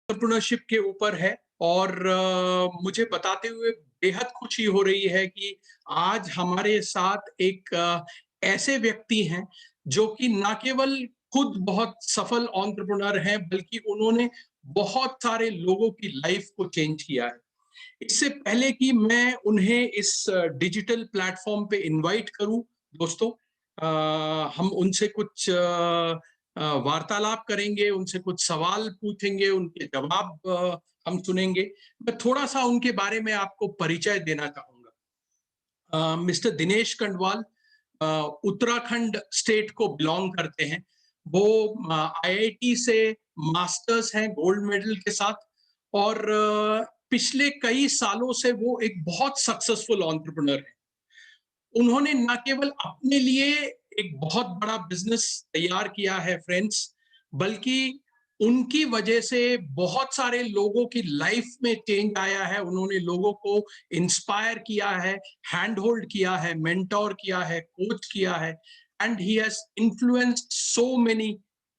Entrepreneurship के ऊपर है और मुझे बताते हुए बेहद खुशी हो रही है कि आज हमारे साथ एक ऐसे व्यक्ति हैं जो कि ना केवल खुद बहुत सफल एंटरप्रेन्योर हैं बल्कि उन्होंने बहुत सारे लोगों की लाइफ को चेंज किया है। इससे पहले कि मैं उन्हें इस डिजिटल प्लेटफॉर्म पे इनवाइट करूं, दोस्तों, हम उनसे कुछ वार्तालाप करेंगे, उनसे कुछ सवाल पूछेंगे, उनके जवाब हम सुनेंगे। मैं थोड़ा सा उनके बारे में आपको परिचय देना चाहूंगा। मिस्टर दिनेश कंडवाल उत्तराखंड स्टेट को बिलोंग करते हैं। वो आईआईटी से मास्टर्स हैं गोल्ड मेडल के साथ और पिछले कई सालों से वो एक बहुत सक्सेसफुल एंटरप्रेन्योर है। उन्होंने न केवल अपने लिए एक बहुत बड़ा बिजनेस तैयार किया है फ्रेंड्स, बल्कि उनकी वजह से बहुत सारे लोगों की लाइफ में चेंज आया है। उन्होंने लोगों को इंस्पायर किया है, हैंड होल्ड किया है, मेंटोर किया है, कोच किया है and he has influenced so many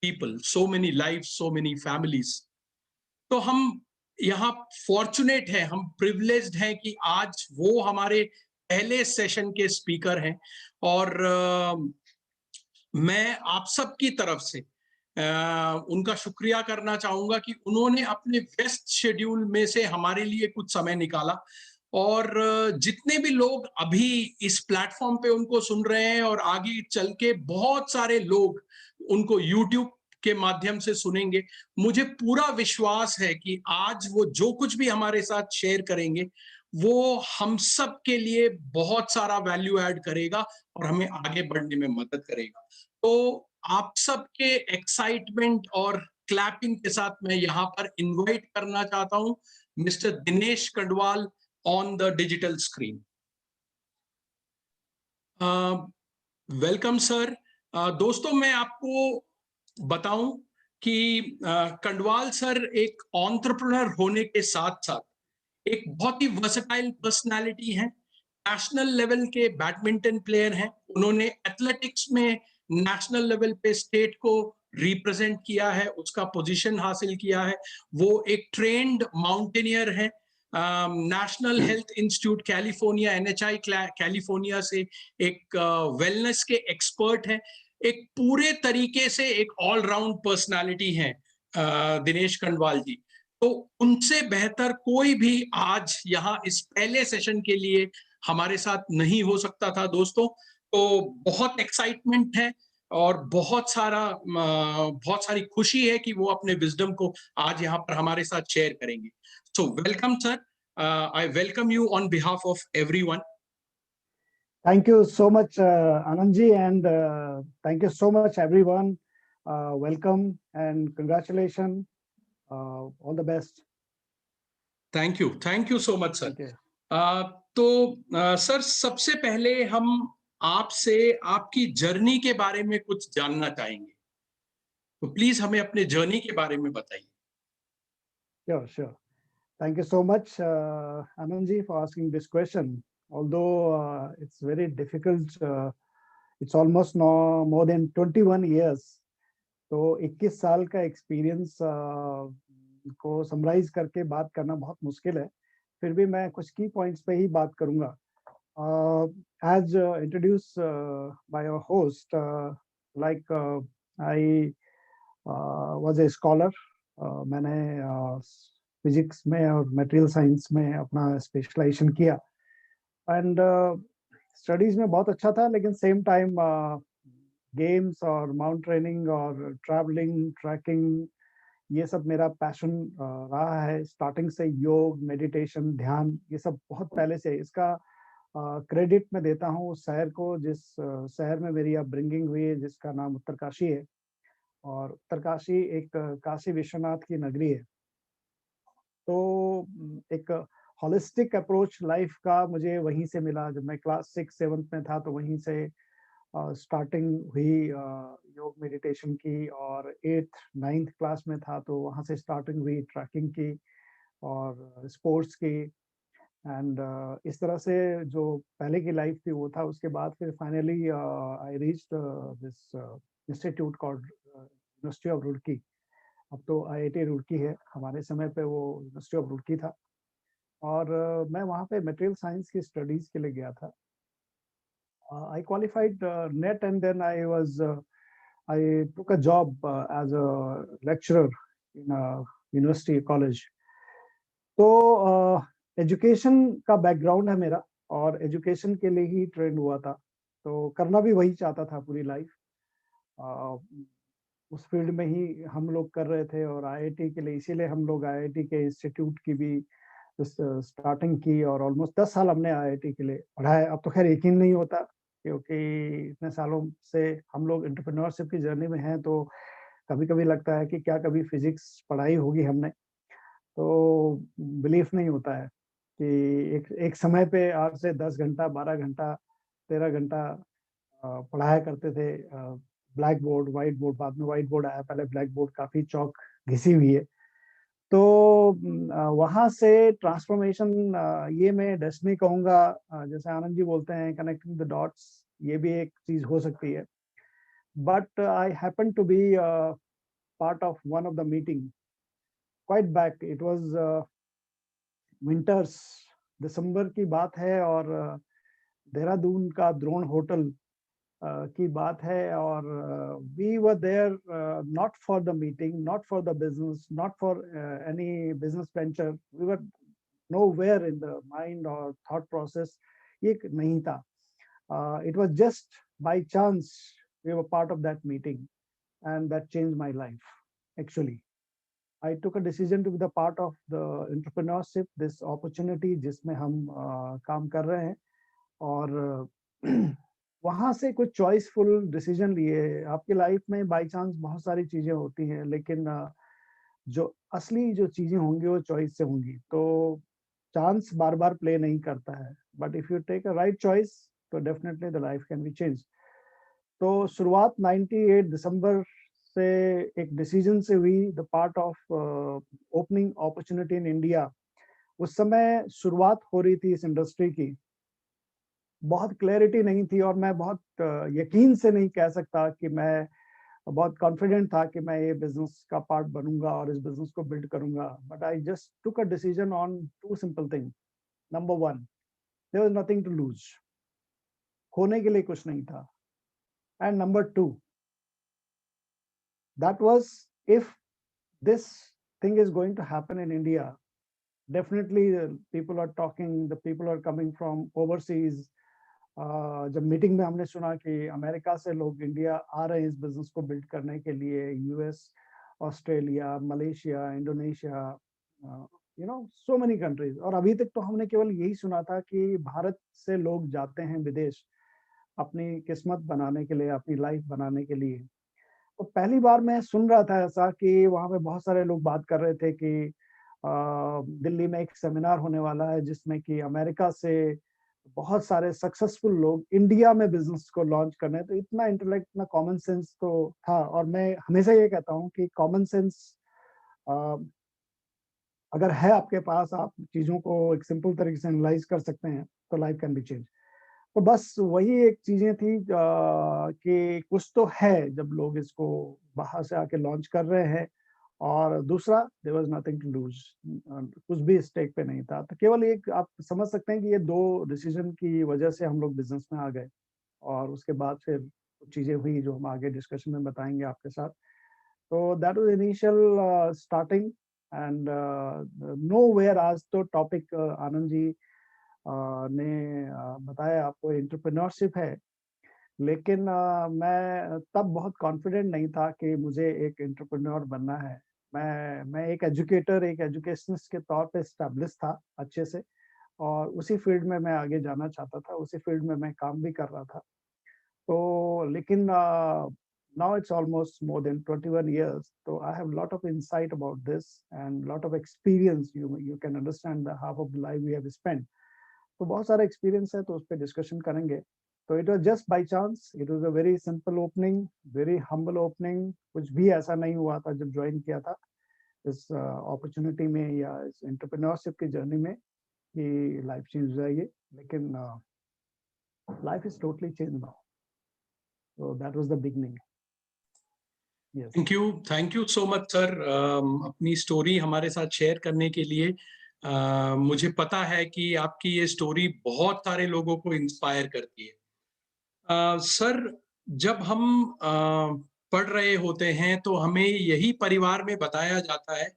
people, so many life, so many families. तो हम यहाँ फॉर्चुनेट हैं, हम प्रिविलेज्ड हैं कि आज वो हमारे पहले सेशन के स्पीकर हैं और मैं आप सबकी तरफ से उनका शुक्रिया करना चाहूंगा कि उन्होंने अपने व्यस्त शेड्यूल में से हमारे लिए कुछ समय निकाला और जितने भी लोग अभी इस प्लेटफॉर्म पे उनको सुन रहे हैं और आगे चल के बहुत सारे लोग उनको यूट्यूब के माध्यम से सुनेंगे, मुझे पूरा विश्वास है कि आज वो जो कुछ भी हमारे साथ शेयर करेंगे वो हम सब के लिए बहुत सारा वैल्यू ऐड करेगा और हमें आगे बढ़ने में मदद करेगा। तो आप सबके एक्साइटमेंट और क्लैपिंग के साथ मैं यहाँ पर इनवाइट करना चाहता हूँ mister Dinesh Kandwal on the digital screen. Welcome sir. दोस्तों, मैं आपको बताऊं कि कंडवाल सर एक एंटरप्रेन्योर होने के साथ साथ एक बहुत ही वर्सेटाइल पर्सनालिटी है। नेशनल लेवल के बैडमिंटन प्लेयर हैं। उन्होंने एथलेटिक्स में नेशनल लेवल पे स्टेट को रिप्रेजेंट किया है, उसका पोजीशन हासिल किया है। वो एक ट्रेन्ड माउंटेनियर है। National Health Institute California, NHI California से एक वेलनेस के एक्सपर्ट हैं। एक पूरे तरीके से एक ऑलराउंड पर्सनालिटी है दिनेश कंडवाल जी। तो उनसे बेहतर कोई भी आज यहाँ इस पहले सेशन के लिए हमारे साथ नहीं हो सकता था दोस्तों। तो बहुत एक्साइटमेंट है और बहुत सारी खुशी है कि वो अपने विजडम को आज यहाँ पर हमारे साथ शेयर करेंगे। So welcome sir. I welcome you on behalf of everyone. Thank you so much, Anandji, and thank you so much, everyone. Welcome and congratulations. All the best. Thank you so much sir. Thank you. तो sir, सबसे पहले हम आपसे आपकी journey के बारे में कुछ जानना चाहेंगे, तो प्लीज हमें अपने जर्नी के बारे में बताइए। Sure, sure. Thank you so much, Anandji, for asking this question. Although it's very difficult, it's almost no, more than 21 years. तो 21 साल का एक्सपीरियंस को समराइज करके बात करना बहुत मुश्किल है। फिर भी मैं कुछ की पॉइंट्स पे ही बात करूंगा। As introduced by our host, like I was a scholar. मैंने फिजिक्स में और मटेरियल साइंस में अपना स्पेशलाइजेशन किया एंड स्टडीज में बहुत अच्छा था, लेकिन सेम टाइम गेम्स और माउंट ट्रेनिंग और ट्रैवलिंग, ट्रैकिंग, ये सब मेरा पैशन रहा है स्टार्टिंग से। योग, मेडिटेशन, ध्यान, ये सब बहुत पहले से। इसका क्रेडिट मैं देता हूँ उस शहर को जिस शहर में मेरी अपब्रिंगिंग हुई है, जिसका नाम उत्तरकाशी है। और उत्तरकाशी एक काशी विश्वनाथ की नगरी है। तो एक होलिस्टिक अप्रोच लाइफ का मुझे वहीं से मिला। जब मैं क्लास 6-7 में था तो वहीं से स्टार्टिंग हुई योग मेडिटेशन की, और 8th-9th क्लास में था तो वहाँ से स्टार्टिंग हुई ट्रैकिंग की और स्पोर्ट्स की। एंड इस तरह से जो पहले की लाइफ थी वो था। उसके बाद फिर finally I reached this institute called university of Roorkee, अब तो IIT रुड़की है, हमारे समय पे वो यूनिवर्सिटी ऑफ रुड़की था। और मैं वहाँ पे मटेरियल साइंस की स्टडीज के लिए गया था। I qualified NET, and then I took a job as a lecturer in a university college. तो एजुकेशन का बैकग्राउंड है मेरा, और एजुकेशन के लिए ही ट्रेंड हुआ था, तो करना भी वही चाहता था पूरी लाइफ। उस फील्ड में ही हम लोग कर रहे थे, और IIT के लिए, इसीलिए हम लोग IIT के इंस्टीट्यूट की भी स्टार्टिंग की, और ऑलमोस्ट 10 साल हमने IIT के लिए पढ़ाया। अब तो खैर यकीन नहीं होता, क्योंकि इतने सालों से हम लोग एंटरप्रेन्योरशिप की जर्नी में हैं, तो कभी कभी लगता है कि क्या कभी फिजिक्स पढ़ाई होगी हमने। तो बिलीफ नहीं होता है कि एक समय पे आज से 10 घंटा, 12 घंटा, 13 घंटा पढ़ाया करते थे। ब्लैक बोर्ड, व्हाइट बोर्ड, बाद में व्हाइट बोर्ड आया, पहले ब्लैक बोर्ड काफी चौक घिसी हुई है। तो वहां से ट्रांसफॉर्मेशन, ये मैं डेस्टिनी कहूंगा। जैसे आनंद जी बोलते हैं कनेक्टिंग द डॉट्स, ये भी एक चीज हो सकती है। But I happen to be part of one of the meeting quite back. It was winters, दिसंबर की बात है, और देहरादून का द्रोण होटल की बात है। और we were there not for the meeting, not for the business, not for any business venture. We were nowhere in the mind or thought process, ये नहीं था। It was just by chance we were part of that meeting, and that changed my life actually. I took a decision to be the part of the entrepreneurship, this opportunity जिसमें हम काम कर रहे हैं। और वहां से कुछ चॉइसफुल डिसीजन लिए। आपकी लाइफ में बाय चांस बहुत सारी चीजें होती हैं, लेकिन जो असली जो चीजें होंगी वो चॉइस से होंगी। तो चांस बार बार प्ले नहीं करता है, but if you take a right choice, तो definitely the life can be change. तो शुरुआत 98 दिसंबर से एक डिसीजन से हुई, the part of opening opportunity in India. उस समय शुरुआत हो रही थी इस इंडस्ट्री की, बहुत क्लैरिटी नहीं थी, और मैं बहुत यकीन से नहीं कह सकता कि मैं बहुत कॉन्फिडेंट था कि मैं ये बिजनेस का पार्ट बनूंगा और इस बिजनेस को बिल्ड करूंगा। But I just took a decision on two simple thing. Number one, there was nothing to lose, खोने के लिए कुछ नहीं था। And number two, that was, if this thing is going to happen in India, definitely people are talking, the people are coming from overseas. जब meeting में हमने सुना कि अमेरिका से लोग इंडिया आ रहे हैं इस बिजनेस को बिल्ड करने के लिए, US, Australia, Malaysia, Indonesia, so many countries. और अभी तक तो हमने केवल यही सुना था कि भारत से लोग जाते हैं विदेश अपनी किस्मत बनाने के लिए, अपनी लाइफ बनाने के लिए। तो पहली बार मैं सुन रहा था ऐसा कि वहां पे बहुत सारे लोग बात कर रहे थे कि दिल्ली में एक सेमिनार होने वाला है जिसमें कि अमेरिका से बहुत सारे सक्सेसफुल लोग इंडिया में बिजनेस को लॉन्च करने हैं। तो इतना इंटेलेक्ट, इतना कॉमन सेंस तो था। और मैं हमेशा ये कहता हूँ कि कॉमन सेंस अगर है आपके पास, आप चीजों को एक सिंपल तरीके से एनालाइज कर सकते हैं, तो लाइफ कैन बी चेंज। तो बस वही एक चीजें थी कि कुछ तो है जब लोग इसको बाहर से आके लॉन्च कर रहे हैं। और दूसरा, there was nothing to lose, कुछ भी स्टेक पे नहीं था। तो केवल एक आप समझ सकते हैं कि ये दो डिसीजन की वजह से हम लोग बिजनेस में आ गए। और उसके बाद फिर कुछ चीजें हुई जो हम आगे डिस्कशन में बताएंगे आपके साथ। तो that was initial starting, and nowhere. आज तो टॉपिक आनंद जी ने बताया आपको, एंटरप्रेन्योरशिप है। लेकिन मैं तब बहुत कॉन्फिडेंट नहीं था कि मुझे एक एंटरप्रेन्योर बनना है। मैं एक एजुकेटर, एक एजुकेशनिस्ट के तौर पे एस्टैब्लिश था अच्छे से, और उसी फील्ड में मैं आगे जाना चाहता था, उसी फील्ड में मैं काम भी कर रहा था। तो लेकिन now it's almost more than 21 years, so I have a lot of insight about this and lot of experience. You can understand the half of the life we have spent. तो बहुत सारा एक्सपीरियंस है, तो उस पर discussion करेंगे। तो it was just by chance, it was a very simple opening, very humble opening. कुछ भी ऐसा नहीं हुआ था जब ज्वाइन किया था इस अपॉर्चुनिटी में या इस एंटरप्रेन्योरशिप की जर्नी में कि लाइफ चेंज हो जाएगी। लेकिन life is totally change now. So that was the beginning. Yes. Thank you so much sir, अपनी स्टोरी हमारे साथ शेयर करने के लिए। मुझे पता है कि आपकी ये स्टोरी बहुत सारे लोगों को इंस्पायर करती है। सर, जब हम पढ़ रहे होते हैं तो हमें यही परिवार में बताया जाता है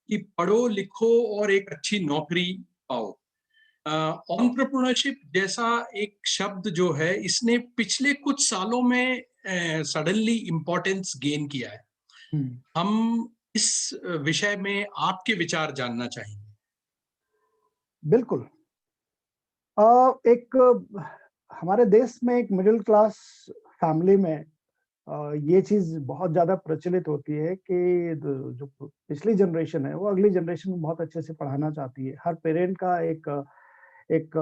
कि पढ़ो लिखो और एक अच्छी नौकरी पाओ। एंटरप्रेन्योरशिप जैसा एक शब्द जो है, इसने पिछले कुछ सालों में सडनली इम्पोर्टेंस गेन किया है। हम्म, हम इस विषय में आपके विचार जानना चाहेंगे। बिल्कुल। एक हमारे देश में एक मिडिल क्लास फैमिली में ये चीज बहुत ज्यादा प्रचलित होती है कि जो पिछली जनरेशन है वो अगली जनरेशन को बहुत अच्छे से पढ़ाना चाहती है। हर पेरेंट का एक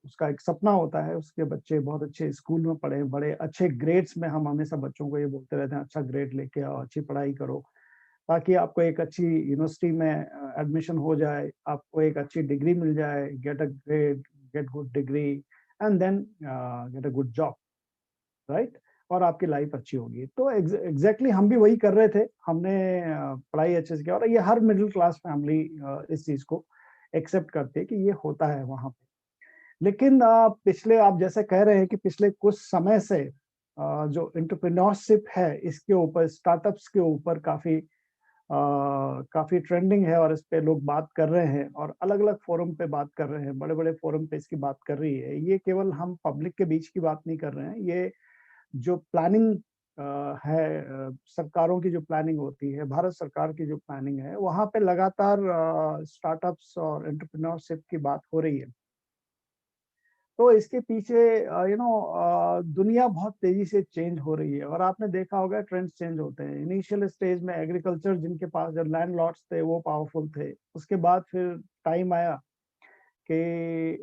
उसका एक सपना होता है उसके बच्चे बहुत अच्छे स्कूल में पढ़े, बड़े अच्छे ग्रेड्स में। हम हमेशा बच्चों को ये बोलते रहते हैं, अच्छा ग्रेड लेके आओ, अच्छी पढ़ाई करो, ताकि आपको एक अच्छी यूनिवर्सिटी में एडमिशन हो जाए, आपको एक अच्छी डिग्री मिल जाए, get a grade, get good degree and then get a good job, right? और आपकी लाइफ अच्छी होगी। तो एग्जैक्टली हम भी वही कर रहे थे। हमने पढ़ाई अच्छे से किया और ये हर मिडिल क्लास फैमिली इस चीज को एक्सेप्ट करती है कि ये होता है वहां पे। लेकिन पिछले, आप जैसे कह रहे हैं कि पिछले कुछ समय से जो एंटरप्रेन्योरशिप है इसके ऊपर, स्टार्टअप्स के ऊपर काफी ट्रेंडिंग है और इस पे लोग बात कर रहे हैं और अलग-अलग फोरम पे बात कर रहे हैं, बड़े-बड़े फोरम पे इसकी बात कर रही है। ये केवल हम पब्लिक के बीच की बात नहीं कर रहे हैं, ये जो प्लानिंग है, सरकारों की जो प्लानिंग होती है, भारत सरकार की जो प्लानिंग है, वहाँ पे लगातार स्टार्टअप्स और एंटरप्रेन्योरशिप की बात हो रही है। तो इसके पीछे दुनिया बहुत तेजी से चेंज हो रही है और आपने देखा होगा ट्रेंड्स चेंज होते हैं। इनिशियल स्टेज में एग्रीकल्चर, जिनके पास जो लैंडलॉर्ड्स थे वो पावरफुल थे। उसके बाद फिर टाइम आया कि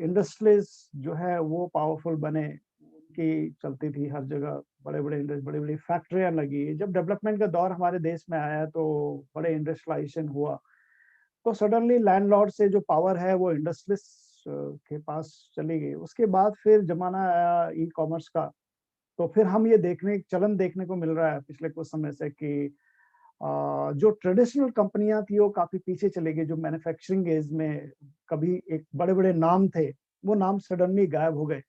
इंडस्ट्रीज जो है वो पावरफुल बने, उनकी चलती थी हर जगह, बड़ी बड़ी फैक्ट्रियां लगी। जब डेवलपमेंट का दौर हमारे देश में आया तो बड़े इंडस्ट्रियलाइजेशन हुआ, तो सडनली लैंडलॉर्ड से जो पावर है वो इंडस्ट्रीज के पास चली गई। उसके बाद फिर जमाना आया ई कॉमर्स का। तो फिर हम ये देखने चलन देखने को मिल रहा है पिछले कुछ समय से कि जो ट्रेडिशनल कंपनियां थी वो काफी पीछे चली गई। जो मैन्युफैक्चरिंग एज में कभी एक बड़े बड़े नाम थे, वो नाम सडनली गायब हो गए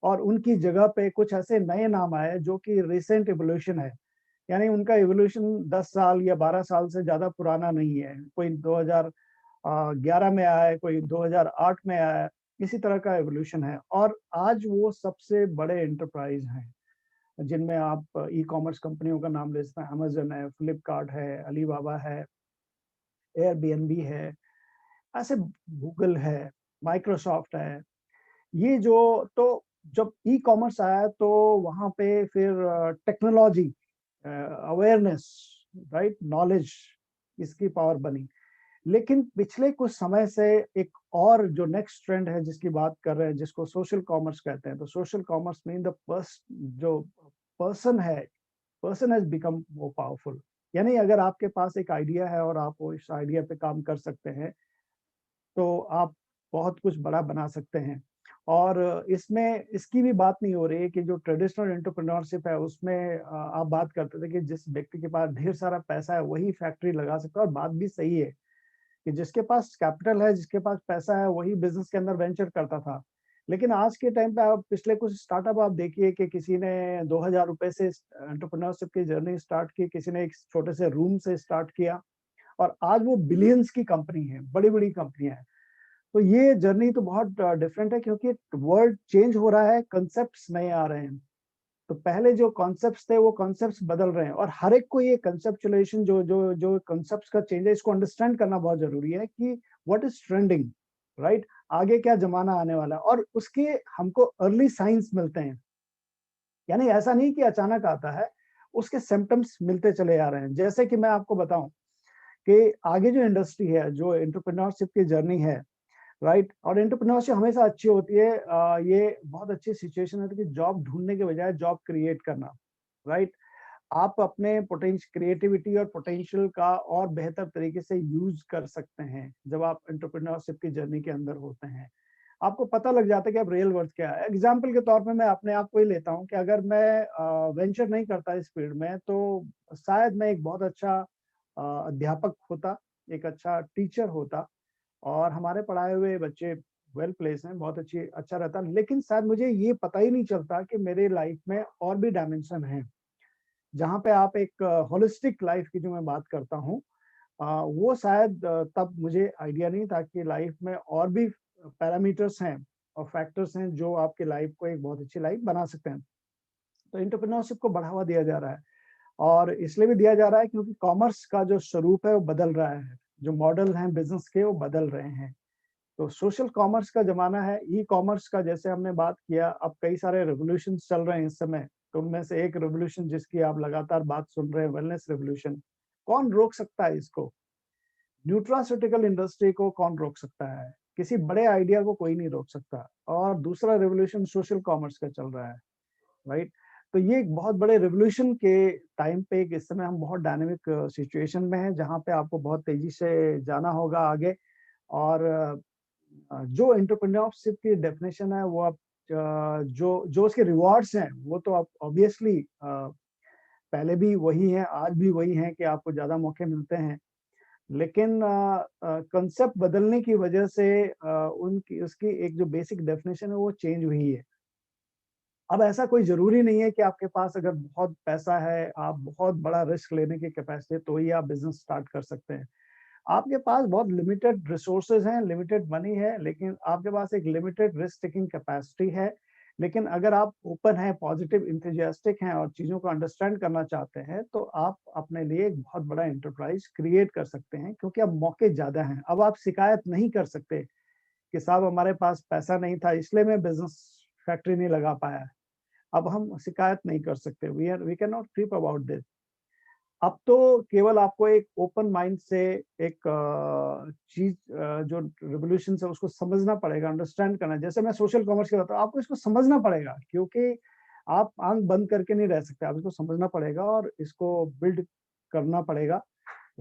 और उनकी जगह पे कुछ ऐसे नए नाम आए जो कि रिसेंट इवोल्यूशन है। यानी उनका इवोल्यूशन 10 साल या 12 साल से ज्यादा पुराना नहीं है। कोई 2011 में आया है, कोई 2008 में आया है, इसी तरह का एवोल्यूशन है। और आज वो सबसे बड़े एंटरप्राइज हैं जिनमें आप ई कॉमर्स कंपनियों का नाम ले सकते हैं। अमेजन है, फ्लिपकार्ट है, अलीबाबा है, एयरबीएनबी है, ऐसे गूगल है, माइक्रोसॉफ्ट है। ये जो, तो जब ई कॉमर्स आया तो वहां पे फिर टेक्नोलॉजी, अवेयरनेस, राइट, नॉलेज, इसकी पावर बनी। लेकिन पिछले कुछ समय से एक और जो नेक्स्ट ट्रेंड है जिसकी बात कर रहे हैं, जिसको सोशल कॉमर्स कहते हैं। तो सोशल कॉमर्स मीन द जो पर्सन है, person has become more powerful. यानी अगर आपके पास एक आइडिया है और आप वो इस आइडिया पे काम कर सकते हैं तो आप बहुत कुछ बड़ा बना सकते हैं। और इसमें इसकी भी बात नहीं हो रही है कि जो ट्रेडिशनल एंटरप्रेन्योरशिप है उसमें आप बात करते थे कि जिस व्यक्ति के पास ढेर सारा पैसा है वही फैक्ट्री लगा सकता है। और बात भी सही है कि जिसके पास कैपिटल है, जिसके पास पैसा है, वही बिजनेस के अंदर वेंचर करता था। लेकिन आज के टाइम पे आप पिछले कुछ स्टार्टअप आप देखिए कि किसी ने 2000 रुपए से एंटरप्रेन्योरशिप की जर्नी स्टार्ट की, किसी ने एक छोटे से रूम से स्टार्ट किया और आज वो बिलियंस की कंपनी है, बड़ी बड़ी कंपनियां हैं। तो ये जर्नी तो बहुत डिफरेंट है क्योंकि वर्ल्ड चेंज हो रहा है, कंसेप्ट नए आ रहे हैं। तो पहले जो कॉन्सेप्ट्स थे वो कॉन्सेप्ट्स बदल रहे हैं और हर एक को ये कंसेप्चुलेशन, जो जो जो कॉन्सेप्ट्स का चेंज है, इसको अंडरस्टैंड करना बहुत जरूरी है कि व्हाट इज ट्रेंडिंग, राइट, आगे क्या जमाना आने वाला है। और उसके हमको अर्ली साइंस मिलते हैं। यानी ऐसा नहीं कि अचानक आता है, उसके सिम्टम्स मिलते चले आ रहे हैं। जैसे कि मैं आपको बताऊं कि आगे जो इंडस्ट्री है, जो एंटरप्रेन्योरशिप की जर्नी है, राइट, और एंटरप्रेन्योरशिप हमेशा अच्छी होती है। ये बहुत अच्छी सिचुएशन है कि जॉब ढूंढने के बजाय जॉब क्रिएट करना, राइट। आप अपने पोटेंशियल, क्रिएटिविटी और पोटेंशियल का और बेहतर तरीके से यूज कर सकते हैं जब आप एंटरप्रेन्योरशिप की जर्नी के अंदर होते हैं। आपको पता लग जाता है कि अब रियल वर्थ क्या है। एग्जाम्पल के तौर पे मैं अपने आप को ही लेता हूँ कि अगर मैं वेंचर नहीं करता इस फील्ड में, तो शायद मैं एक बहुत अच्छा अध्यापक होता, एक अच्छा टीचर होता, और हमारे पढ़ाए हुए बच्चे वेल प्लेस हैं, बहुत अच्छा रहता। लेकिन शायद मुझे ये पता ही नहीं चलता कि मेरे लाइफ में और भी डायमेंशन हैं, जहाँ पे आप एक होलिस्टिक लाइफ की जो मैं बात करता हूँ, वो शायद तब मुझे आइडिया नहीं था कि लाइफ में और भी पैरामीटर्स हैं और फैक्टर्स हैं जो आपकी लाइफ को एक बहुत अच्छी लाइफ बना सकते हैं। तो एंटरप्रेन्योरशिप को बढ़ावा दिया जा रहा है, और इसलिए भी दिया जा रहा है क्योंकि कॉमर्स का जो स्वरूप है वो बदल रहा है, जो मॉडल हैं बिजनेस के वो बदल रहे हैं। तो सोशल कॉमर्स का ज़माना है, ई-कॉमर्स का जैसे हमने बात किया, अब कई सारे रिवॉल्यूशंस चल रहे हैं इस समय। तो उनमें से एक रिवॉल्यूशन जिसकी आप लगातार बात सुन रहे हैं, वेलनेस रिवॉल्यूशन। कौन रोक सकता है इसको? न्यूट्रास्यूटिकल इंडस्ट्री को कौन रोक सकता है? किसी बड़े आइडिया को कोई नहीं रोक सकता। और दूसरा रिवॉल्यूशन सोशल कॉमर्स का चल रहा है, राइट? तो ये एक बहुत बड़े रिवॉल्यूशन के टाइम पे एक इस समय हम बहुत डायनामिक सिचुएशन में हैं, जहाँ पे आपको बहुत तेज़ी से जाना होगा आगे। और जो एंटरप्रेन्योरशिप की डेफिनिशन है वो आप जो जो उसके रिवार्ड्स हैं वो तो आप ऑब्वियसली पहले भी वही हैं, आज भी वही हैं कि आपको ज़्यादा मौके मिलते हैं। लेकिन कांसेप्ट बदलने की वजह से उनकी उसकी एक जो बेसिक डेफिनिशन है वो चेंज हुई है। अब ऐसा कोई ज़रूरी नहीं है कि आपके पास अगर बहुत पैसा है, आप बहुत बड़ा रिस्क लेने की कैपेसिटी है, तो ही आप बिज़नेस स्टार्ट कर सकते हैं। आपके पास बहुत लिमिटेड रिसोर्सेज़ हैं, लिमिटेड मनी है, लेकिन आपके पास एक लिमिटेड रिस्क टेकिंग कैपेसिटी है। लेकिन अगर आप ओपन हैं, पॉजिटिव एंथुसियास्टिक हैं और चीज़ों को अंडरस्टैंड करना चाहते हैं, तो आप अपने लिए एक बहुत बड़ा एंटरप्राइज़ क्रिएट कर सकते हैं, क्योंकि अब मौके ज़्यादा हैं। अब आप शिकायत नहीं कर सकते कि साहब हमारे पास पैसा नहीं था इसलिए मैं बिज़नेस फैक्ट्री नहीं लगा पाया। अब हम शिकायत नहीं कर सकते। We can not creep about this. अब तो केवल आपको एक ओपन माइंड से एक चीज़ जो रिवॉल्यूशंस है उसको समझना पड़ेगा, अंडरस्टैंड करना है। जैसे मैं सोशल कॉमर्स की बात करूँ, आपको इसको समझना पड़ेगा, क्योंकि आप आँख बंद करके नहीं रह सकते। आप इसको समझना पड़ेगा और इसको बिल्ड करना पड़ेगा,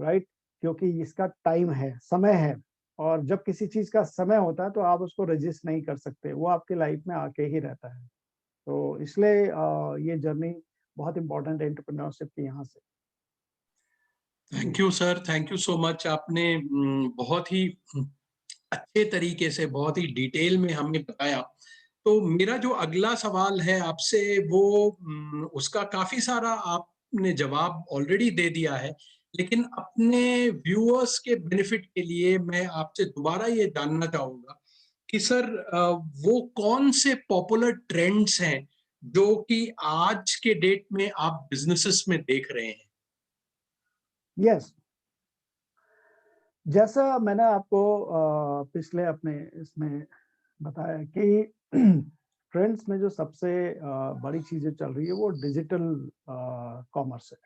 राइट? क्योंकि इसका टाइम है, समय है, और जब किसी चीज़ का समय होता है तो आप उसको रेजिस्ट नहीं कर सकते। वो आपकी लाइफ में आके ही रहता है। तो इसलिए ये जर्नी बहुत इम्पोर्टेंट है एंटरप्रेन्योरशिप की यहाँ से। जी। Thank you sir, thank you so much. आपने बहुत ही अच्छे तरीके से, बहुत ही डिटेल में हमें बताया। तो मेरा जो अगला सवाल है आपसे, वो उसका काफ़ी सारा आपने जवाब ऑलरेडी दे दिया है। लेकिन अपने व्यूअर्स के बेनिफिट के लिए मैं आपसे दोबारा ये जानना चाहूँगा कि सर वो कौन से पॉपुलर ट्रेंड्स हैं, जो कि आज के डेट में आप बिज़नेसेस में देख रहे हैं? यस, जैसा मैंने आपको पिछले अपने इसमें बताया कि ट्रेंड्स में जो सबसे बड़ी चीज़ें चल रही है वो डिजिटल कॉमर्स है,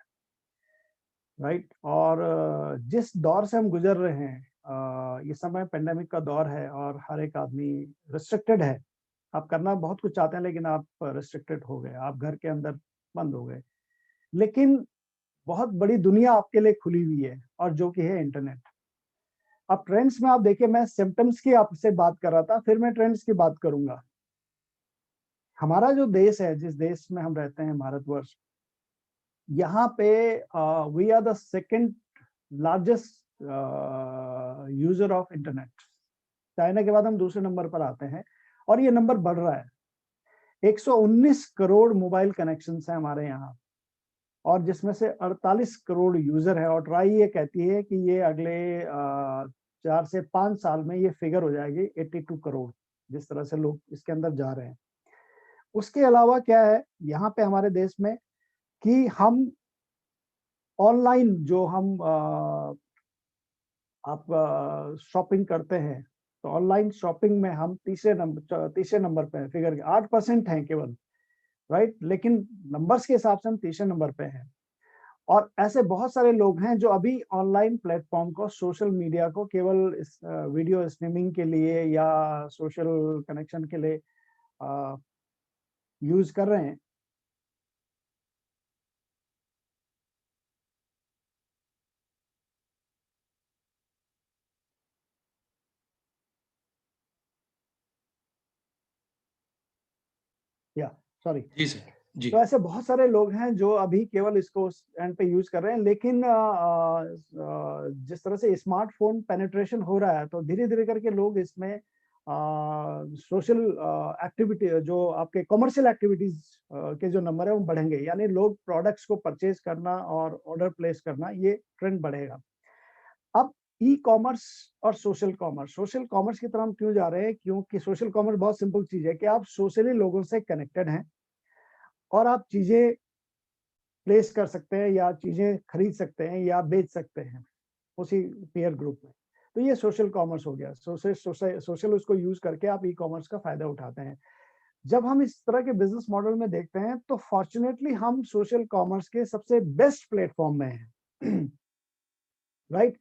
राइट? और जिस दौर से हम गुज़र रहे हैं, ये समय पैंडेमिक का दौर है और हर एक आदमी रिस्ट्रिक्टेड है। आप करना बहुत कुछ चाहते हैं लेकिन आप रिस्ट्रिक्टेड हो गए, आप घर के अंदर बंद हो गए। लेकिन बहुत बड़ी दुनिया आपके लिए खुली हुई है, और जो कि है इंटरनेट। अब ट्रेंड्स में आप देखिए, मैं सिम्पटम्स की आपसे बात कर रहा था, फिर मैं ट्रेंड्स की बात करूँगा। हमारा जो देश है, जिस देश में हम रहते हैं, भारतवर्ष, यहाँ पे we are the second largest user of internet. China के बाद हम दूसरे नंबर पर आते हैं, और ये नंबर बढ़ रहा है। 119 करोड़ मोबाइल कनेक्शंस हैं हमारे यहाँ, और जिसमें से 48 करोड़ यूज़र है, और ट्राई ये कहती है कि ये अगले 4 से 5 साल में ये फिगर हो जाएगी 82 करोड़, जिस तरह से लोग इसके अंदर जा रहे हैं। उसके अलावा क्या है यहाँ पे हमारे देश में, कि हम ऑनलाइन जो हम आप शॉपिंग करते हैं, तो ऑनलाइन शॉपिंग में हम तीसरे नंबर पे हैं, फिगर के 8% हैं केवल, राइट? लेकिन नंबर्स के हिसाब से हम तीसरे नंबर पे हैं। और ऐसे बहुत सारे लोग हैं जो अभी ऑनलाइन प्लेटफ़ॉर्म को, सोशल मीडिया को केवल इस वीडियो स्ट्रीमिंग के लिए या सोशल कनेक्शन के लिए अ, यूज़ कर रहे हैं। या सॉरी। जी सर, जी। तो ऐसे बहुत सारे लोग हैं जो अभी केवल इसको एंड पे यूज कर रहे हैं, लेकिन जिस तरह से स्मार्टफोन पेनिट्रेशन हो रहा है, तो धीरे धीरे करके लोग इसमें सोशल एक्टिविटी, जो आपके कमर्शियल एक्टिविटीज के जो नंबर है वो बढ़ेंगे, यानी लोग प्रोडक्ट्स को परचेज करना और ऑर्डर प्लेस करना, ये ट्रेंड बढ़ेगा। अब ई कॉमर्स और सोशल कॉमर्स की तरफ हम क्यों जा रहे हैं? क्योंकि सोशल कॉमर्स बहुत सिंपल चीज है कि आप सोशली लोगों से कनेक्टेड हैं और आप चीजें प्लेस कर सकते हैं या चीजें खरीद सकते हैं या बेच सकते हैं उसी पीयर ग्रुप में। तो ये सोशल कॉमर्स हो गया। सोशल उसको यूज करके आप ई कॉमर्स का फायदा उठाते हैं। जब हम इस तरह के बिजनेस मॉडल में देखते हैं, तो फॉर्चुनेटली हम सोशल कॉमर्स के सबसे बेस्ट प्लेटफॉर्म में हैं। राइट?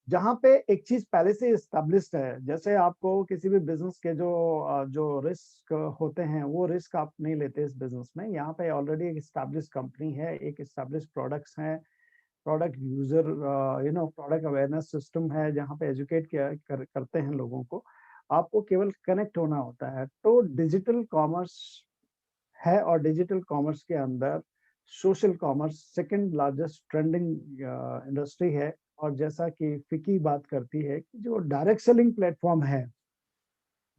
जहाँ पे एक चीज पहले से एस्टेब्लिश्ड है, जैसे आपको किसी भी बिजनेस के जो रिस्क होते हैं, वो रिस्क आप नहीं लेते इस बिजनेस में। यहाँ पे ऑलरेडी एक एस्टेब्लिश्ड कंपनी है, एक एस्टेब्लिश्ड प्रोडक्ट्स हैं, product user product awareness system है, जहाँ पे एजुकेट करते हैं लोगों को। आपको केवल कनेक्ट होना होता है। तो डिजिटल कॉमर्स है, और डिजिटल कॉमर्स के अंदर social commerce second largest trending industry है। और जैसा कि फिकी बात करती है कि जो डायरेक्ट सेलिंग प्लेटफॉर्म है,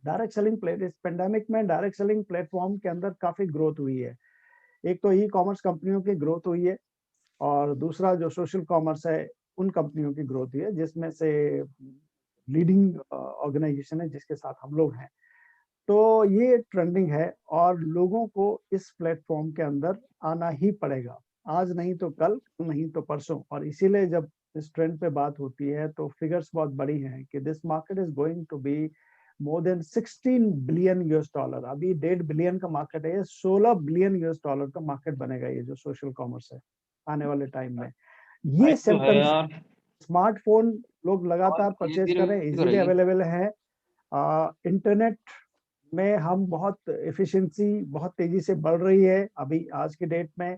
इस पेंडेमिक में डायरेक्ट सेलिंग प्लेटफॉर्म के अंदर काफी ग्रोथ हुई है। एक तो ई कॉमर्स कंपनियों की ग्रोथ हुई है, और दूसरा जो सोशल कॉमर्स है, उन कंपनियों की ग्रोथ हुई है, जिसमें से लीडिंग ऑर्गेनाइजेशन है जिसके साथ हम लोग हैं। तो ये ट्रेंडिंग है और लोगों को इस प्लेटफॉर्म के अंदर आना ही पड़ेगा, आज नहीं तो कल, कल नहीं तो परसों। और इसीलिए जब इस ट्रेंड पे बात होती है, तो फिगर्स बहुत बड़ी हैं कि this market is going to be more than 16 billion US dollar. अभी 1.5 बिलियन का मार्केट है, 16 बिलियन यूएस डॉलर का मार्केट बनेगा ये जो सोशल कॉमर्स है आने वाले टाइम में। ये बाइक तो है सिम्टम्स, यार। स्मार्टफोन लोग लगातार और परचेज धीरे कर रहे हैं, धीरे इजीली करेगी। अवेलेबल है। इंटरनेट में हम बहुत एफिशिएंसी बहुत तेजी से बढ़ रही है अभी आज के डेट में।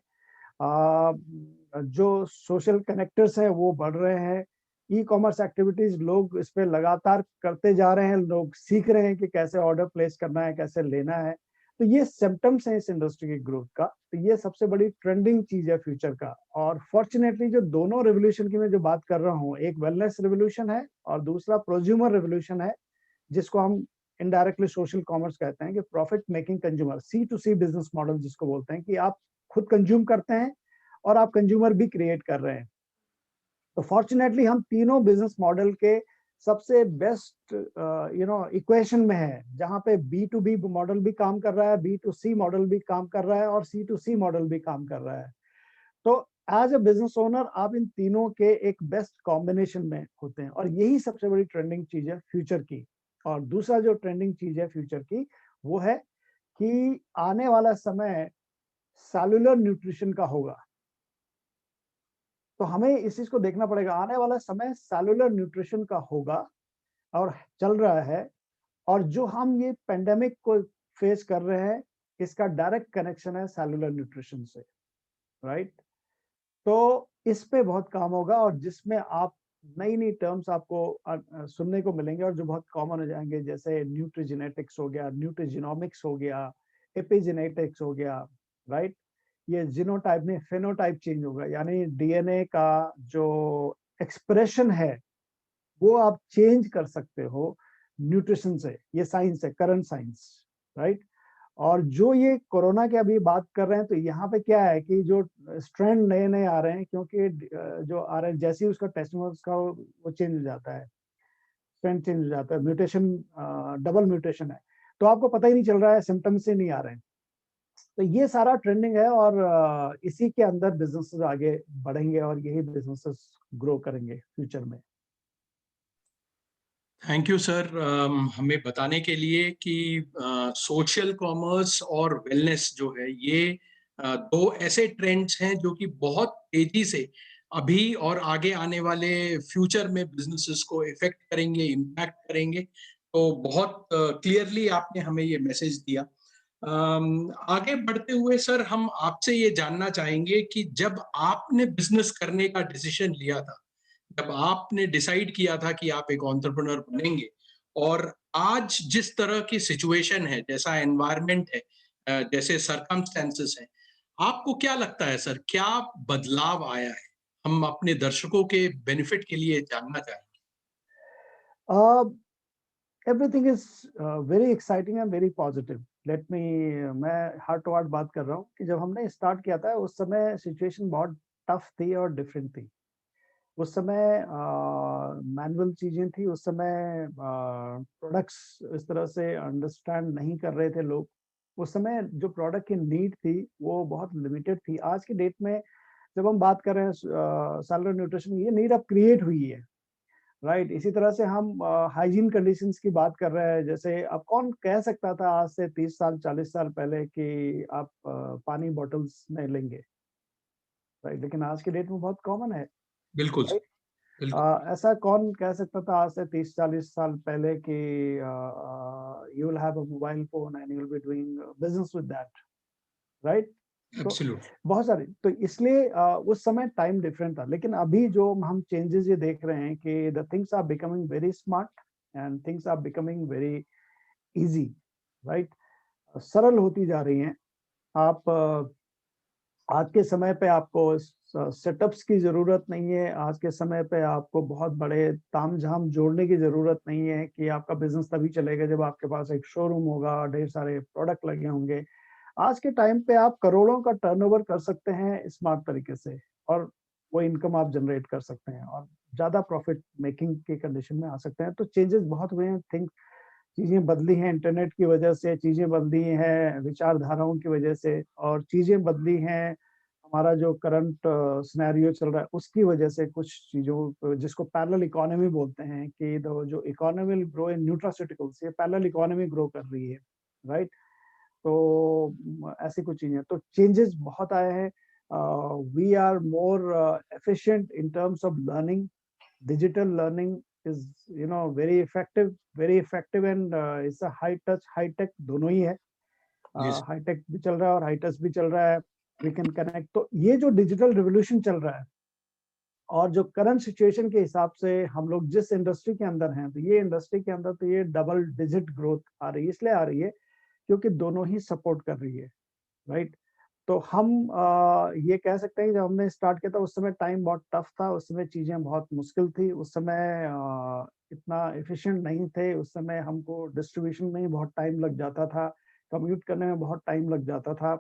जो सोशल कनेक्टर्स हैं वो बढ़ रहे हैं। ई कॉमर्स एक्टिविटीज लोग इस पे लगातार करते जा रहे हैं, लोग सीख रहे हैं कि कैसे ऑर्डर प्लेस करना है, कैसे लेना है। तो ये सिम्टम्स हैं इस इंडस्ट्री की ग्रोथ का। तो ये सबसे बड़ी ट्रेंडिंग चीज है फ्यूचर का। और फॉर्चुनेटली जो दोनों रेवोल्यूशन की मैं जो बात कर रहा हूँ, एक वेलनेस रेवोल्यूशन है और दूसरा प्रोज्यूमर रेवोल्यूशन है, जिसको हम इनडायरेक्टली सोशल कॉमर्स कहते हैं, कि profit making consumer, C to C business model जिसको बोलते हैं, कि आप खुद कंज्यूम करते हैं और आप कंज्यूमर भी क्रिएट कर रहे हैं। तो फॉर्चुनेटली हम तीनों बिजनेस मॉडल के सबसे बेस्ट इक्वेशन में है, जहां पे बी टू बी मॉडल भी काम कर रहा है, बी टू सी मॉडल भी काम कर रहा है और सी टू सी मॉडल भी काम कर रहा है। तो एज ए बिजनेस ओनर आप इन तीनों के एक बेस्ट कॉम्बिनेशन में होते हैं, और यही सबसे बड़ी ट्रेंडिंग चीज है फ्यूचर की। और दूसरा जो ट्रेंडिंग चीज है फ्यूचर की, वो है कि आने वाला समय सेलुलर न्यूट्रिशन का होगा। तो हमें इस चीज को देखना पड़ेगा, आने वाला समय सेलुलर न्यूट्रिशन का होगा और चल रहा है। और जो हम ये पेंडेमिक को फेस कर रहे हैं, इसका डायरेक्ट कनेक्शन है सेलुलर न्यूट्रिशन से। राइट? तो इस पे बहुत काम होगा, और जिसमें आप नई नई टर्म्स आपको सुनने को मिलेंगे और जो बहुत कॉमन हो जाएंगे, जैसे न्यूट्रीजेनेटिक्स हो गया, न्यूट्रीजिनोमिक्स हो गया, एपिजेनेटिक्स हो गया। राइट? ये जीनोटाइप में फेनोटाइप चेंज होगा, यानी डीएनए का जो एक्सप्रेशन है वो आप चेंज कर सकते हो न्यूट्रिशन से। ये साइंस है, करंट साइंस। राइट? और जो ये कोरोना की अभी बात कर रहे हैं, तो यहाँ पे क्या है कि जो स्ट्रैंड नए नए आ रहे हैं, क्योंकि जो आ रहे हैं, जैसे ही उसका टेस्ट में उसका वो चेंज हो जाता है, स्ट्रैंड चेंज हो जाता है, म्यूटेशन, डबल म्यूटेशन है, तो आपको पता ही नहीं चल रहा है, सिम्टम्स से नहीं आ रहे हैं। तो ये सारा ट्रेंडिंग है, और इसी के अंदर बिजनेसेस आगे बढ़ेंगे और यही बिजनेसेस ग्रो करेंगे फ्यूचर में। थैंक यू सर, हमें बताने के लिए कि सोशल कॉमर्स और वेलनेस जो है ये दो ऐसे ट्रेंड्स हैं जो कि बहुत तेजी से अभी और आगे आने वाले फ्यूचर में बिजनेसेस को इफेक्ट करेंगे, इम्पैक्ट करेंगे। तो बहुत क्लियरली आपने हमें ये मैसेज दिया। आगे बढ़ते हुए सर, हम आपसे ये जानना चाहेंगे कि जब आपने बिजनेस करने का डिसीजन लिया था, जब आपने डिसाइड किया था कि आप एक एंटरप्रेन्योर बनेंगे, और आज जिस तरह की सिचुएशन है, जैसा एनवायरनमेंट है, जैसे सरकमस्टेंसेस हैं, आपको क्या लगता है सर, क्या बदलाव आया है? हम अपने दर्शकों के बेनिफिट के लिए जानना चाहेंगे। Everything is very exciting and very positive. Let me, मैं हार्ट टू हार्ट बात कर रहा हूँ कि जब हमने स्टार्ट किया था उस समय सिचुएशन बहुत टफ थी और डिफरेंट थी। उस समय मैनुअल चीजें थी, उस समय प्रोडक्ट्स इस तरह से अंडरस्टैंड नहीं कर रहे थे लोग। उस समय जो प्रोडक्ट की नीड थी वो बहुत लिमिटेड थी। आज की डेट में जब हम बात कर रहे हैं सेलुलर न्यूट्रिशन, ये नीड अब क्रिएट हुई है, राइट। इसी तरह से हम हाइजीन कंडीशंस की बात कर रहे हैं। जैसे अब कौन कह सकता था आज से 30 साल 40 साल पहले कि आप पानी बॉटल्स में लेंगे, राइट, लेकिन आज की डेट में बहुत कॉमन है, बिल्कुल सर, राइट। बिल्कुल। ऐसा कौन कह सकता था आज से 30-40 साल पहले कि you will have a mobile phone and you will be doing business with that, right. तो एब्सोल्युटली। बहुत सारे, तो इसलिए उस समय टाइम डिफरेंट था। लेकिन अभी जो हम चेंजेस ये देख रहे हैं कि the things are becoming very smart and things are becoming very easy, right. सरल होती जा रही हैं। आप आज के समय पे आपको सेटअप्स की जरूरत नहीं है। आज के समय पे आपको बहुत बड़े तामझाम जोड़ने की जरूरत नहीं है कि आपका बिजनेस तभी चलेगा जब आपके पास एक शोरूम होगा, ढेर सारे प्रोडक्ट लगे होंगे। आज के टाइम पे आप करोड़ों का टर्नओवर कर सकते हैं स्मार्ट तरीके से, और वो इनकम आप जनरेट कर सकते हैं और ज्यादा प्रॉफिट मेकिंग के कंडीशन में आ सकते हैं। तो चेंजेस बहुत हुए हैं, थिंक चीजें बदली हैं इंटरनेट की वजह से, चीजें बदली हैं विचारधाराओं की वजह से, और चीजें बदली हैं हमारा जो करंट सिनेरियो चल रहा है उसकी वजह से। कुछ चीजों जिसको पैरेलल इकोनॉमी बोलते हैं कि जो economy will grow in nutraceuticals, ये पैरेलल इकोनॉमी ग्रो कर रही है, राइट। तो ऐसी कुछ चीजें, तो चेंजेस बहुत आए हैं। We are more efficient in terms of learning. Digital learning is very effective and it's a high touch high tech दोनों ही है। जी सर। हाई टेक भी चल रहा है और हाई टच भी चल रहा है। We can connect. तो ये जो डिजिटल रिवोल्यूशन चल रहा है और जो करंट सिचुएशन के हिसाब से हम लोग जिस इंडस्ट्री के अंदर हैं, तो ये इंडस्ट्री के अंदर तो ये डबल डिजिट ग्रोथ आ रही है। इसलिए आ रही है क्योंकि दोनों ही सपोर्ट कर रही है, राइट। तो हम ये कह सकते हैं कि जब हमने स्टार्ट किया था उस समय टाइम बहुत टफ था, उस समय चीजें बहुत मुश्किल थी, उस समय इतना एफिशिएंट नहीं थे, उस समय हमको डिस्ट्रीब्यूशन में ही बहुत टाइम लग जाता था, कम्यूट करने में बहुत टाइम लग जाता था।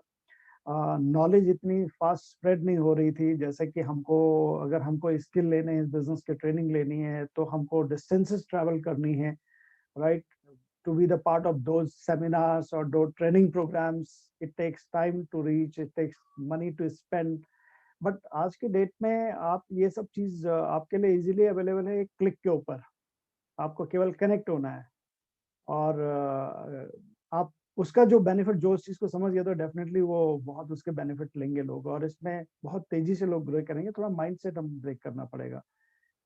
नॉलेज इतनी फास्ट स्प्रेड नहीं हो रही थी। जैसे कि हमको, अगर हमको स्किल लेने हैं, इस बिजनेस की ट्रेनिंग लेनी है, तो हमको डिस्टेंसेस ट्रैवल करनी है, right. To be the part of those seminars or those training programs, it takes time to reach, it takes money to spend. But आज के डेट में आप ये सब चीज आपके लिए इजीली अवेलेबल है एक क्लिक के ऊपर। आपको केवल कनेक्ट होना है और आप उसका जो बेनिफिट, जो उस चीज को समझ गया तो डेफिनेटली वो बहुत उसके बेनिफिट लेंगे लोग, और इसमें बहुत तेजी से लोग ग्रो करेंगे। थोड़ा माइंडसेट हम ब्रेक करना पड़ेगा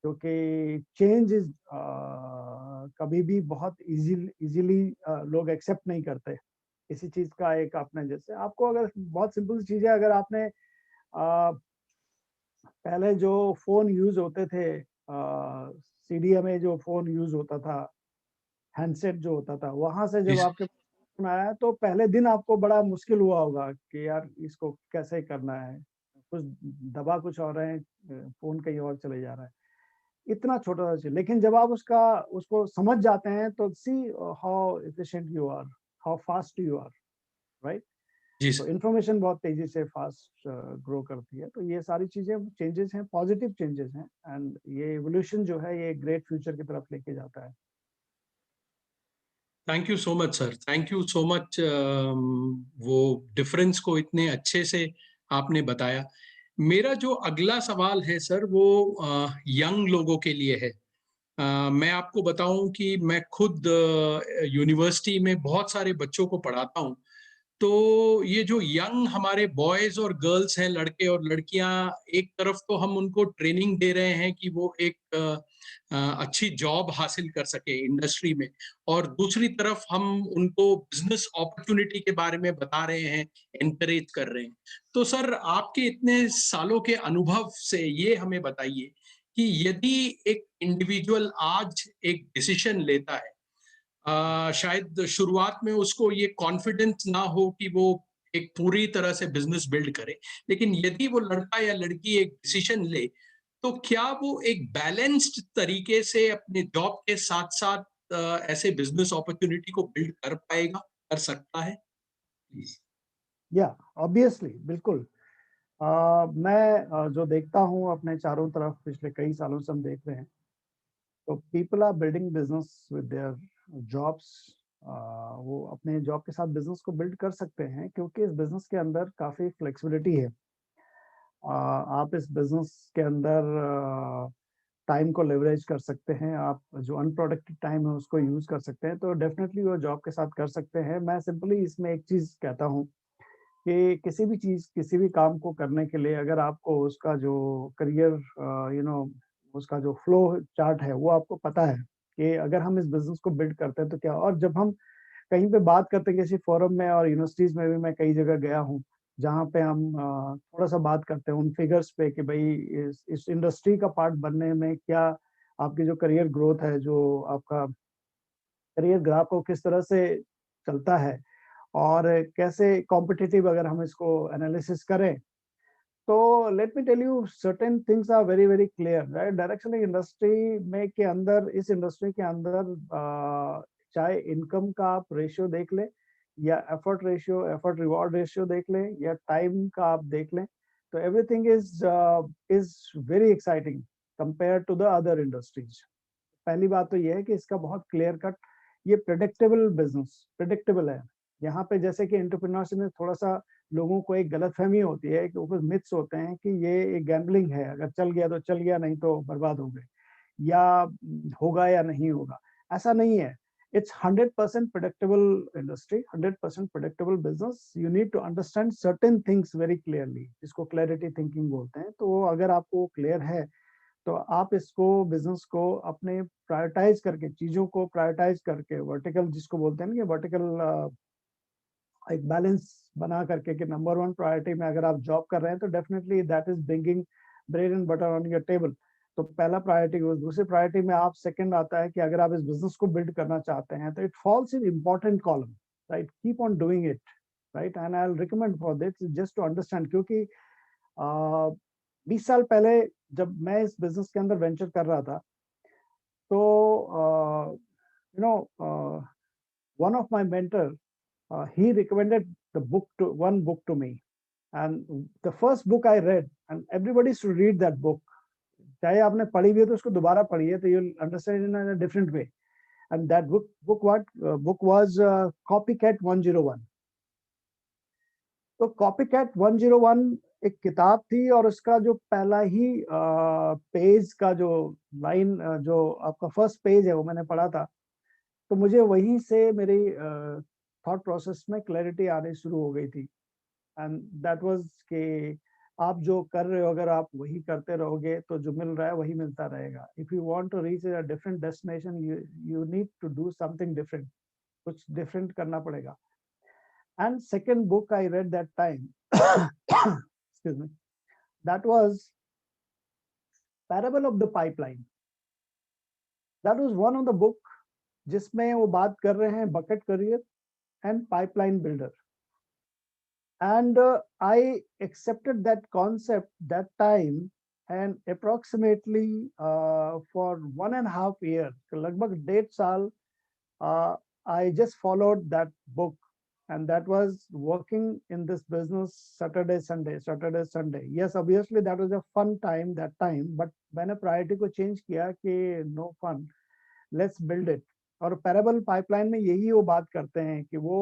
क्योंकि चेंज इज कभी भी बहुत इजीली लोग एक्सेप्ट नहीं करते। इसी चीज का एक आपने, जैसे आपको अगर बहुत सिंपल सी चीज है, अगर आपने पहले जो फोन यूज होते थे, सीडीएम में जो फोन यूज होता था, हैंडसेट जो होता था, वहां से जी जब सर। आपके फोन आया तो पहले दिन आपको बड़ा मुश्किल हुआ होगा कि यार इसको कैसे करना है, कुछ दबा कुछ और रहे हैं, फोन कहीं और चले जा रहा है। इतना छोटा सा चीज, लेकिन जब आप उसको समझ जाते हैं तो see how efficient you are, how fast you are, right. जी तो सर। इंफॉर्मेशन बहुत तेजी से फास्ट ग्रो करती है। तो ये सारी चीजें चेंजेस हैं, पॉजिटिव चेंजेस हैं, एंड ये एवोल्यूशन जो है ये ग्रेट फ्यूचर की तरफ लेके जाता है। Thank you so much sir, thank you so much. वो डिफरेंस को इतने अच्छे से आपने बताया। मेरा जो अगला सवाल है सर, वो यंग लोगों के लिए है। मैं आपको बताऊं कि मैं खुद यूनिवर्सिटी में बहुत सारे बच्चों को पढ़ाता हूं। तो ये जो यंग हमारे बॉयज और गर्ल्स हैं, लड़के और लड़कियां, एक तरफ तो हम उनको ट्रेनिंग दे रहे हैं कि वो एक अच्छी जॉब हासिल कर सके इंडस्ट्री में, और दूसरी तरफ हम उनको बिजनेस अपॉर्चुनिटी के बारे में बता रहे हैं, एनकरेज कर रहे हैं। तो सर, आपके इतने सालों के अनुभव से ये हमें बताइए कि यदि एक इंडिविजुअल आज एक डिसीजन लेता है, शायद शुरुआत में उसको ये कॉन्फिडेंस ना हो कि वो एक पूरी तरह से बिजनेस बिल्ड करे, लेकिन यदि वो लड़का या लड़की एक डिसीजन ले, तो क्या वो एक बैलेंस्ड तरीके से अपने जॉब के साथ-साथ ऐसे बिजनेस अपॉर्चुनिटी को बिल्ड कर पाएगा, कर सकता है? प्लीज़। या ऑब्वियसली बिल्कुल। मैं जो देखता हूँ अपने चारों तरफ पिछले कई सालों से हम देख रहे हैं, तो people are building business with their jobs. वो अपने जॉब के साथ बिजनेस को बिल्ड कर सकते हैं क्योंकि इस बिजनेस के अंदर काफी फ्लेक्सिबिलिटी है। आप इस बिजनेस के अंदर टाइम को लेवरेज कर सकते हैं, आप जो अनप्रोडक्टिव टाइम है उसको यूज कर सकते हैं, तो डेफिनेटली वो जॉब के साथ कर सकते हैं। मैं सिंपली इसमें एक चीज कहता हूँ कि किसी भी चीज, किसी भी काम को करने के लिए अगर आपको उसका जो करियर यू नो उसका जो फ्लो चार्ट है वो आपको पता है कि अगर हम इस बिजनेस को बिल्ड करते हैं तो क्या। और जब हम कहीं पे बात करते हैं किसी फोरम में और यूनिवर्सिटीज में भी मैं कई जगह गया हूँ जहाँ पे हम थोड़ा सा बात करते हैं उन फिगर्स पे कि भाई इस इंडस्ट्री का पार्ट बनने में क्या आपकी जो करियर ग्रोथ है, जो आपका करियर ग्राफ को किस तरह से चलता है और कैसे कॉम्पिटिटिव अगर हम इसको एनालिसिस करें, तो let me tell you certain things are very very clear, right. Direction industry में के अंदर, इस इंडस्ट्री के अंदर चाहे इनकम का आप रेशियो देख लें या effort ratio, effort reward ratio देख लें या टाइम का आप देख लें, तो everything is very exciting compare to the other industries. पहली बात तो ये है कि इसका बहुत क्लियर कट, ये प्रिडिक्टेबल बिजनेस, प्रिडिक्टेबल है। यहाँ पे जैसे कि एंटरप्रेन्योरशिप में थोड़ा सा लोगों को एक गलतफहमी होती है कि ऊपर मिथ्स होते हैं कि ये एक गैम्बलिंग है, अगर चल गया तो चल गया, नहीं तो बर्बाद हो गए, या होगा या नहीं होगा। ऐसा नहीं है। It's 100% predictable industry, 100% predictable business. You need to understand certain things very clearly, जिसको क्लैरिटी थिंकिंग बोलते हैं। तो अगर आपको क्लियर है तो आप इसको, बिजनेस को अपने प्रायोरिटाइज करके, चीजों को प्रायोरिटाइज करके, वर्टिकल जिसको बोलते हैं ना, कि वर्टिकल एक बैलेंस बना करके कि नंबर वन प्रायोरिटी में अगर आप जॉब कर रहे हैं तो definitely that is bringing bread and butter on your table. तो पहला प्रायोरिटी, दूसरी प्रायोरिटी में आप सेकंड आता है कि अगर आप इस बिजनेस को बिल्ड करना चाहते हैं तो it falls in important column, right. Keep on doing it, right. And I will recommend for this just to understand, क्योंकि 20 साल पहले जब मैं इस बिजनेस के अंदर वेंचर कर रहा था, तो you know one of my mentor, he recommended one book to me, and the first book I read, and everybody should read that book. चाहे आपने पढ़ी भी है तो उसको दोबारा पढ़िए, तो you'll understand it in a different way. And that book was Copycat 101. तो Copycat 101 एक किताब थी, और उसका जो पहला ही पेज का जो लाइन, जो आपका फर्स्ट पेज है, वो मैंने पढ़ा था। तो मुझे वहीं से मेरी थॉट प्रोसेस में क्लैरिटी आनी शुरू हो गई थी। एंड दैट वाज कि आप जो कर रहे हो अगर आप वही करते रहोगे तो जो मिल रहा है वही मिलता रहेगा। If you want to reach a different destination, you need to do something different, कुछ डिफरेंट करना पड़ेगा। And second book I read that time excuse me, that was parable of the pipeline. That was one of the book जिसमें वो बात कर रहे हैं bucket career and pipeline builder. And I accepted that concept that time, and approximately for 1.5 year, लगभग 1.5 साल, I just followed that book, and that was working in this business Saturday Sunday, Saturday Sunday. Yes, obviously that was a fun time that time, but मैंने priority को change किया कि no fun, let's build it. और parable pipeline में यही वो बात करते हैं कि वो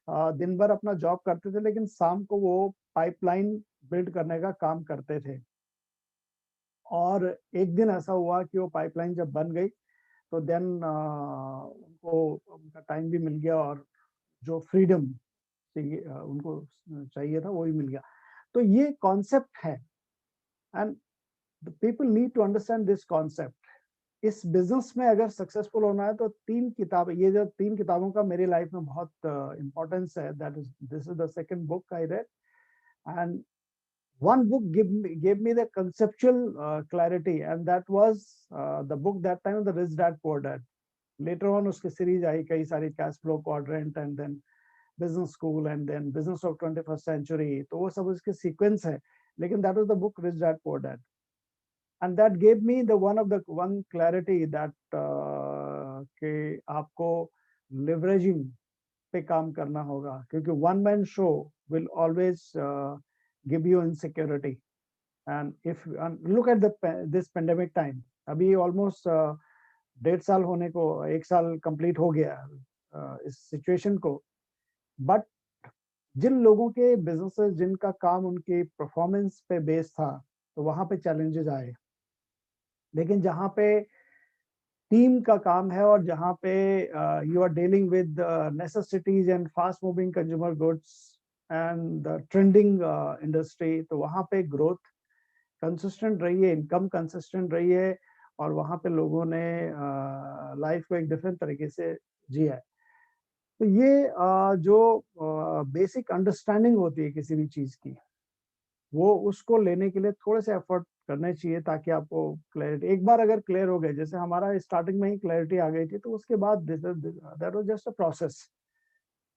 दिन भर अपना जॉब करते थे, लेकिन शाम को वो पाइपलाइन बिल्ड करने का काम करते थे। और एक दिन ऐसा हुआ कि वो पाइपलाइन जब बन गई तो देन उनको उनका टाइम भी मिल गया, और जो फ्रीडम चाहिए उनको चाहिए था वो भी मिल गया। तो ये कॉन्सेप्ट है, and the people need to understand this concept. इस बिजनेस में अगर सक्सेसफुल होना है तो 3 किताब, ये जो 3 किताबों का मेरी लाइफ में बहुत इंपॉर्टेंस है, that is, this is the second book I red, and one book gave me the conceptual clarity, and that was the book that time, the Rich Dad Poor Dad. Later on उसकी series आई कई सारी, cash flow quadrant and then business school and then business of 21st century, तो वो सब उसके sequence है। लेकिन that was the book rich dad poor dad, and that gave me the one clarity that कि आपको लिवरेजिंग पे काम करना होगा, क्योंकि one man show will always give you insecurity. And if look at this pandemic time, अभी almost 1.5 साल होने को, 1 साल कंप्लीट हो गया इस सिचुएशन को। बट जिन लोगों के बिजनेसेस, जिनका काम उनके परफॉर्मेंस पे बेस था, तो वहां पे चैलेंजेस आए। लेकिन जहां पे टीम का काम है और जहां पे you are dealing with necessities and fast moving consumer goods and trending industry, तो वहां पे ग्रोथ कंसिस्टेंट रही है, इनकम कंसिस्टेंट रही है, और वहां पे लोगों ने लाइफ को एक डिफरेंट तरीके से जिया है। तो ये जो बेसिक अंडरस्टैंडिंग होती है किसी भी चीज की, वो उसको लेने के लिए थोड़े से एफर्ट करने चाहिए, ताकि आपको क्लैरिटी, एक बार अगर क्लियर हो गए, जैसे हमारा स्टार्टिंग में ही क्लैरिटी आ गई थी, तो उसके बाद that was just a process.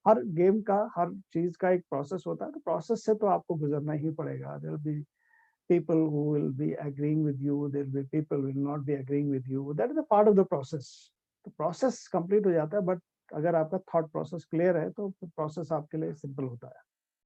Her game का, हर चीज का एक प्रोसेस होता है, तो प्रोसेस से तो आपको गुजरना ही पड़ेगा। There will be people who will be agreeing with you, there will be people who will not be agreeing with you, that is a part of the process। तो प्रोसेस कंप्लीट हो जाता है, बट अगर आपका thought process clear है तो process आपके लिए सिंपल होता है।